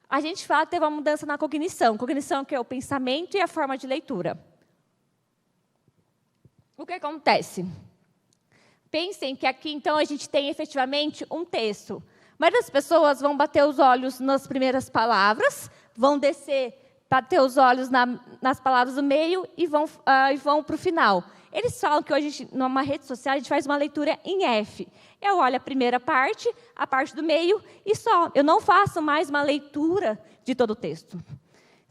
S1: A gente fala que teve uma mudança na cognição. Cognição que é o pensamento e a forma de leitura. O que acontece? Pensem que aqui, então, a gente tem efetivamente um texto. Mas as pessoas vão bater os olhos nas primeiras palavras, vão descer, bater os olhos nas palavras do meio e vão para o final. Eles falam que hoje, numa rede social, a gente faz uma leitura em F. Eu olho a primeira parte, a parte do meio e só. Eu não faço mais uma leitura de todo o texto.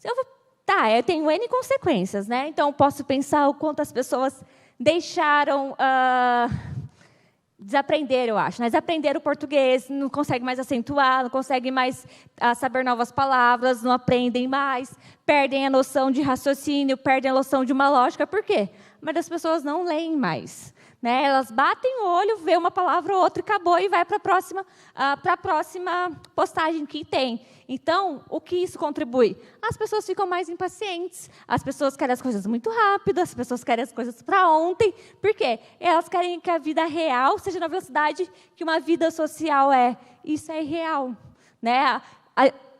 S1: Eu tenho N consequências, né? Então, eu posso pensar o quanto as pessoas deixaram desaprender, eu acho. Né? Desaprender o português, não conseguem mais acentuar, não conseguem mais saber novas palavras, não aprendem mais, perdem a noção de raciocínio, perdem a noção de uma lógica. Por quê? Mas as pessoas não leem mais. Né? Elas batem o olho, vê uma palavra ou outra e acabou, e vai para a próxima postagem que tem. Então, o que isso contribui? As pessoas ficam mais impacientes, as pessoas querem as coisas muito rápido, as pessoas querem as coisas para ontem. Por quê? Elas querem que a vida real seja na velocidade que uma vida social é. Isso é irreal. Né?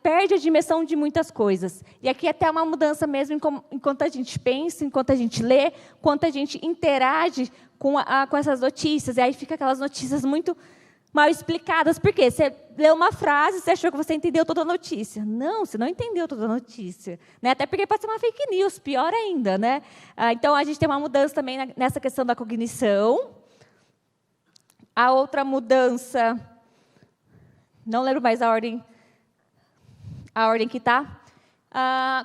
S1: Perde a dimensão de muitas coisas. E aqui até uma mudança mesmo enquanto a gente pensa, enquanto a gente lê, enquanto a gente interage com essas notícias. E aí fica aquelas notícias muito mal explicadas. Por quê? Você leu uma frase, você achou que você entendeu toda a notícia. Não, você não entendeu toda a notícia. Né? Até porque pode ser uma fake news, pior ainda. Né? Então, a gente tem uma mudança também nessa questão da cognição. A outra mudança, não lembro mais a ordem que está.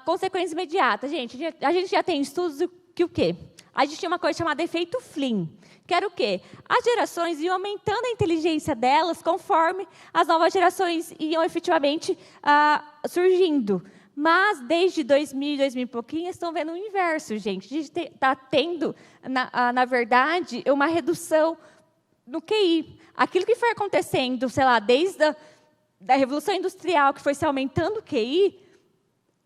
S1: Consequência imediata. Gente, a gente já tem estudos que o quê? A gente tinha uma coisa chamada efeito Flynn, que era o quê? As gerações iam aumentando a inteligência delas conforme as novas gerações iam efetivamente surgindo. Mas, desde 2000 e pouquinho, estão vendo o inverso, gente. A gente está tendo, na verdade, uma redução no QI. Aquilo que foi acontecendo, sei lá, desde da Revolução Industrial, que foi se aumentando o QI,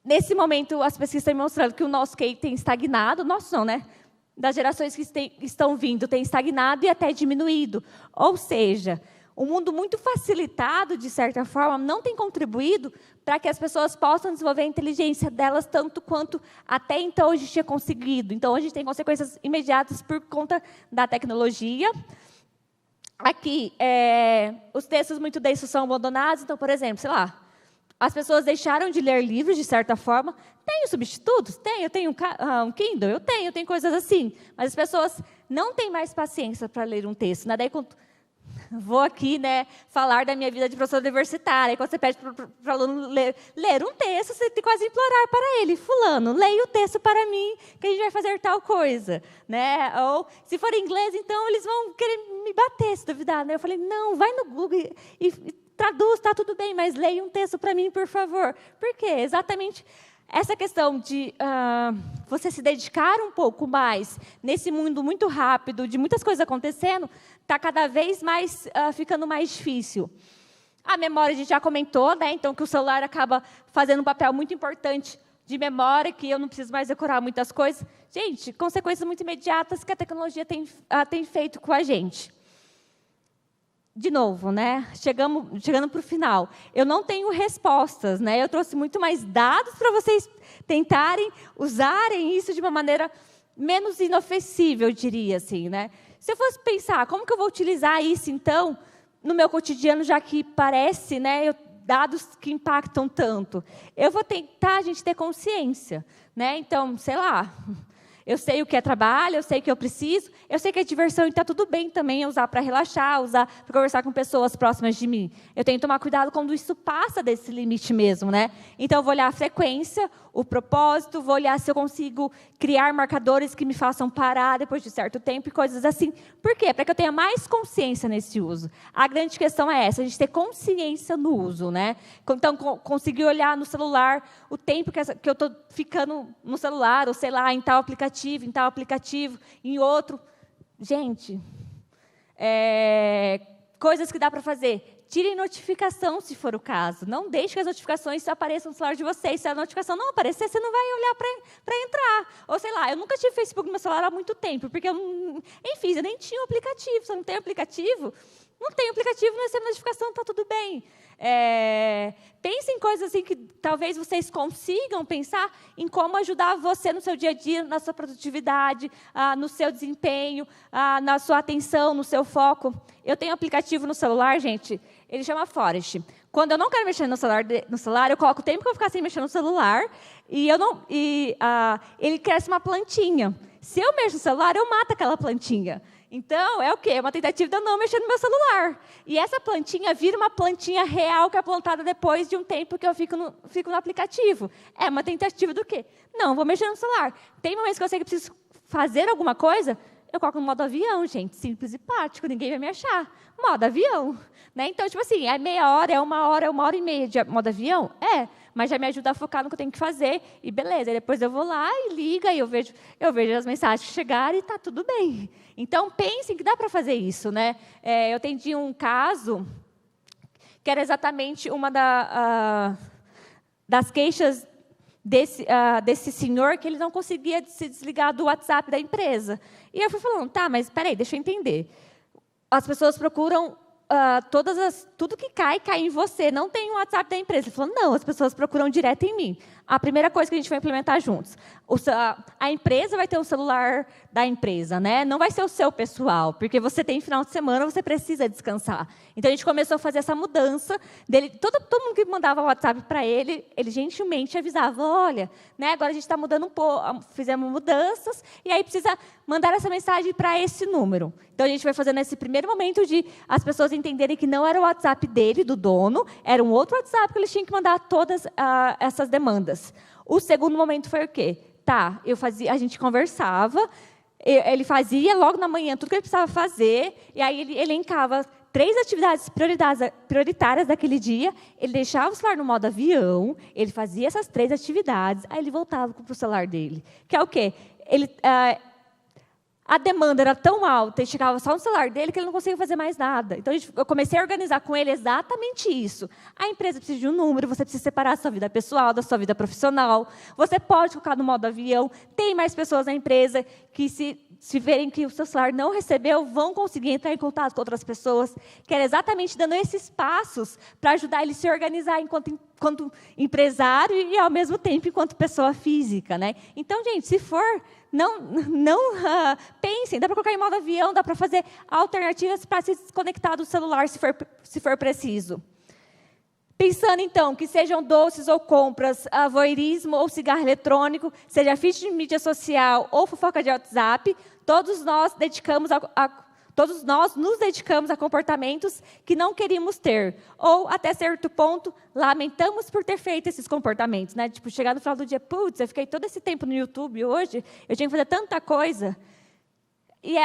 S1: nesse momento, as pesquisas estão mostrando que o nosso QI tem estagnado, nosso não, né? Das gerações que estão vindo, tem estagnado e até diminuído. Ou seja, um mundo muito facilitado, de certa forma, não tem contribuído para que as pessoas possam desenvolver a inteligência delas tanto quanto até então a gente tinha conseguido. Então, a gente tem consequências imediatas por conta da tecnologia. Aqui, os textos muito densos são abandonados. Então, por exemplo, sei lá, as pessoas deixaram de ler livros, de certa forma. Tenho substitutos? Tenho. Eu tenho um Kindle? Eu tenho coisas assim. Mas as pessoas não têm mais paciência para ler um texto. Né? Daí, Vou aqui, né, falar da minha vida de professora universitária. E quando você pede para o aluno ler um texto, você tem que quase implorar para ele: fulano, leia o texto para mim, que a gente vai fazer tal coisa. Né? Ou, se for em inglês, então, eles vão querer me bater, se duvidar. Né? Eu falei: não, vai no Google e traduz, está tudo bem, mas leia um texto para mim, por favor. Por quê? Exatamente essa questão de você se dedicar um pouco mais nesse mundo muito rápido, de muitas coisas acontecendo, está cada vez mais ficando mais difícil. A memória a gente já comentou, né? Então, que o celular acaba fazendo um papel muito importante de memória, que eu não preciso mais decorar muitas coisas. Gente, consequências muito imediatas que a tecnologia tem feito com a gente. De novo, né? Chegando para o final. Eu não tenho respostas, né? Eu trouxe muito mais dados para vocês tentarem usarem isso de uma maneira menos inofensiva, eu diria assim, né? Se eu fosse pensar, como que eu vou utilizar isso, então, no meu cotidiano, já que parece, né, dados que impactam tanto? Eu vou tentar, a gente, ter consciência, né? Então, sei lá, eu sei o que é trabalho, eu sei o que eu preciso, eu sei que é diversão e está tudo bem também usar para relaxar, usar para conversar com pessoas próximas de mim. Eu tenho que tomar cuidado quando isso passa desse limite mesmo, né? Então, eu vou olhar a frequência, o propósito, vou olhar se eu consigo criar marcadores que me façam parar depois de certo tempo e coisas assim. Por quê? Para que eu tenha mais consciência nesse uso. A grande questão é essa, a gente ter consciência no uso, né? Então, conseguir olhar no celular o tempo que eu estou ficando no celular, ou sei lá, em tal aplicativo, em outro. Gente, coisas que dá para fazer. Tirem notificação, se for o caso. Não deixe que as notificações apareçam no celular de vocês. Se a notificação não aparecer, você não vai olhar para entrar. Ou, sei lá, eu nunca tive Facebook no meu celular há muito tempo, porque enfim, eu nem tinha um aplicativo. Se eu não tenho aplicativo, não recebo notificação, está tudo bem. Pense em coisas assim que talvez vocês consigam pensar em como ajudar você no seu dia a dia, na sua produtividade, no seu desempenho, na sua atenção, no seu foco. Eu tenho um aplicativo no celular, gente, ele chama Forest. Quando eu não quero mexer no celular, eu coloco o tempo que eu vou ficar sem mexer no celular e ele cresce uma plantinha. Se eu mexo no celular, eu mato aquela plantinha. Então, é o quê? É uma tentativa de eu não mexer no meu celular. E essa plantinha vira uma plantinha real que é plantada depois de um tempo que eu fico no aplicativo. É uma tentativa do quê? Não vou mexer no celular. Tem momentos que eu sei que preciso fazer alguma coisa, eu coloco no modo avião, gente. Simples e prático, ninguém vai me achar. Modo avião. Né? Então, tipo assim, é meia hora, é uma hora e meia de modo avião? Mas já me ajuda a focar no que eu tenho que fazer, e beleza. E depois eu vou lá e liga, e eu vejo as mensagens chegarem e está tudo bem. Então, pensem que dá para fazer isso. Né? Eu atendi um caso que era exatamente uma das queixas desse senhor, que ele não conseguia se desligar do WhatsApp da empresa. E eu fui falando, tá, mas espera aí, deixa eu entender. As pessoas procuram tudo que cai em você. Não tem um WhatsApp da empresa. Ele falou, não, as pessoas procuram direto em mim. A primeira coisa que a gente vai implementar juntos. A empresa vai ter o celular da empresa, né? Não vai ser o seu pessoal, porque você tem final de semana, você precisa descansar. Então, a gente começou a fazer essa mudança dele. Todo mundo que mandava o WhatsApp para ele gentilmente avisava, olha, né, agora a gente está mudando um pouco, fizemos mudanças, e aí precisa mandar essa mensagem para esse número. Então, a gente vai fazendo esse primeiro momento de as pessoas entenderem que não era o WhatsApp dele, do dono, era um outro WhatsApp que eles tinham que mandar todas essas demandas. O segundo momento foi o quê? Tá, a gente conversava, ele fazia logo na manhã tudo que ele precisava fazer, e aí ele elencava 3 atividades prioritárias daquele dia, ele deixava o celular no modo avião, ele fazia essas 3 atividades, aí ele voltava para o celular dele. Que é o quê? A demanda era tão alta e chegava só no celular dele que ele não conseguia fazer mais nada. Então, eu comecei a organizar com ele exatamente isso. A empresa precisa de um número, você precisa separar a sua vida pessoal da sua vida profissional. Você pode colocar no modo avião. Tem mais pessoas na empresa que, se verem que o seu celular não recebeu, vão conseguir entrar em contato com outras pessoas. Que era exatamente dando esses passos para ajudar ele a se organizar enquanto empresário e, ao mesmo tempo, enquanto pessoa física. Né? Então, gente, se for... Pensem, dá para colocar em modo avião, dá para fazer alternativas para se desconectar do celular, se for preciso. Pensando, então, que sejam doces ou compras, voyeurismo ou cigarro eletrônico, seja feed de mídia social ou fofoca de WhatsApp, todos nós dedicamos Todos nós nos dedicamos a comportamentos que não queríamos ter. Ou, até certo ponto, lamentamos por ter feito esses comportamentos. Né? Tipo, chegar no final do dia, putz, eu fiquei todo esse tempo no YouTube hoje, eu tinha que fazer tanta coisa. E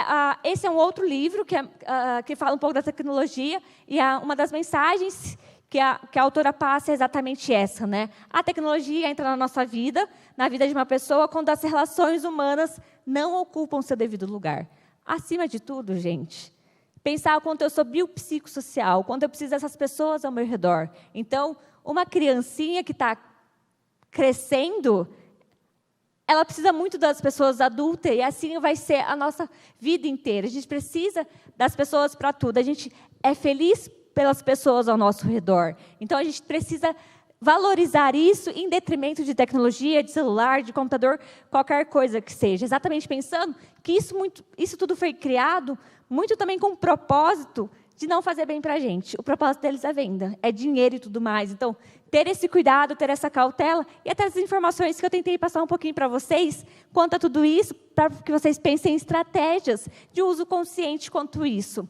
S1: esse é um outro livro que fala um pouco da tecnologia, e uma das mensagens que a autora passa é exatamente essa. Né? A tecnologia entra na nossa vida, na vida de uma pessoa, quando as relações humanas não ocupam seu devido lugar. Acima de tudo, gente, pensar o quanto eu sou biopsicossocial, quanto eu preciso dessas pessoas ao meu redor. Então, uma criancinha que está crescendo, ela precisa muito das pessoas adultas, e assim vai ser a nossa vida inteira. A gente precisa das pessoas para tudo. A gente é feliz pelas pessoas ao nosso redor. Então, a gente precisa valorizar isso em detrimento de tecnologia, de celular, de computador, qualquer coisa que seja. Exatamente pensando que isso tudo foi criado muito também com o propósito de não fazer bem para a gente. O propósito deles é venda, é dinheiro e tudo mais. Então, ter esse cuidado, ter essa cautela, e até as informações que eu tentei passar um pouquinho para vocês, quanto a tudo isso, para que vocês pensem em estratégias de uso consciente quanto isso.